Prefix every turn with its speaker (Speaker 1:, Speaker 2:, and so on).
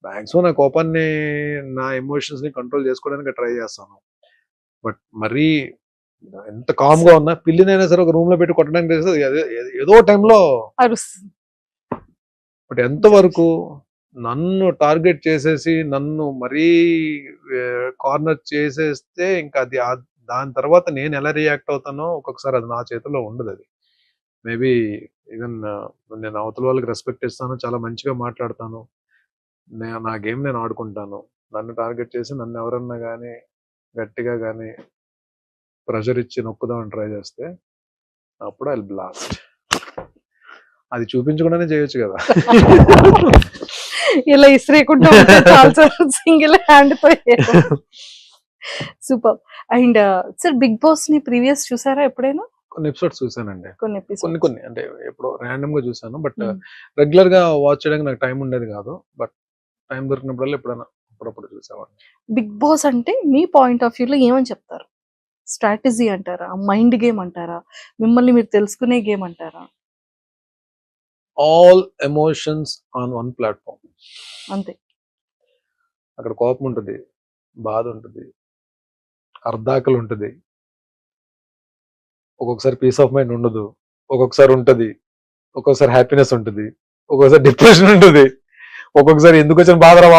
Speaker 1: Maximum నా కోపాన్ని, నా ఎమోషన్స్ ని కంట్రోల్ చేసుకోవడానికి ట్రై చేస్తాను. బట్ మరీ ఎంత కామ్ గా ఉన్నా పిల్లినైనా సరే ఒక రూమ్ లో పెట్టి కొట్టడానికి చేస్తే ఏదో టైంలో
Speaker 2: అరుస్తుంది.
Speaker 1: బట్ ఎంతవరకు నన్ను టార్గెట్ చేసేసి నన్ను మరీ కార్నర్ చేసేస్తే ఇంకా అది దాని తర్వాత నేను ఎలా రియాక్ట్ అవుతానో ఒక్కొక్కసారి అది నా చేతిలో ఉండదు. అది మేబీ ఈవెన్ నేను అవతల వాళ్ళకి రెస్పెక్ట్ ఇస్తాను, చాలా మంచిగా మాట్లాడతాను, నా గేమ్ నేను ఆడుకుంటాను. నన్ను టార్గెట్ చేసి నన్ను ఎవరన్నా కానీ గట్టిగా కానీ ప్రెషర్ ఇచ్చి నొక్కుదామని ట్రై చేస్తే అప్పుడు ఐ బ్లాస్ట్. అది చూపించకుండానే చేయొచ్చు కదా.
Speaker 2: ఇలా ఇసిరేకుంటూ ఉంటే చాలు సార్, సింగిల్ హ్యాండ్ తో. Super. And sir big boss ని ప్రీవియస్ చూసారా ఎప్పుడైనా?
Speaker 1: కొన్ని ఎపిసోడ్స్ చూసానండి,
Speaker 2: కొన్ని
Speaker 1: కొన్ని
Speaker 2: ఎపిసోడ్స్.
Speaker 1: కొన్ని అంటే ఎప్పుడో ర్యాండమ్ గా చూసాను. బట్ రెగ్యులర్ గా వాచ్ చేయడానికి నాకు టైం ఉండేది కాదు. బట్ టైం దొరికినప్పుడల్లా ఎప్పుడైనా అప్పుడప్పుడు చూసేవాడిని.
Speaker 2: బిగ్ బాస్ అంటే మీ పాయింట్ ఆఫ్ వ్యూలో ఏమని చెప్తారు? స్ట్రాటజీ అంటారా, మైండ్ గేమ్ అంటారా, మిమ్మల్ని మీరు తెలుసుకునే గేమ్ అంటారా?
Speaker 1: All emotions on one platform.
Speaker 2: అంతే.
Speaker 1: అక్కడ కోపం ఉంటుంది, బాధ ఉంటుంది, అర్ధాకలు ఉంటుంది, ఒక్కొక్కసారి పీస్ ఆఫ్ మైండ్ ఉండదు, ఒక్కొక్కసారి ఉంటుంది, ఒక్కొక్కసారి హ్యాపీనెస్ ఉంటుంది, ఒక్కొక్కసారి డిప్రెషన్ ఉంటుంది, ఒక్కొక్కసారి ఎందుకు వచ్చిన బాధ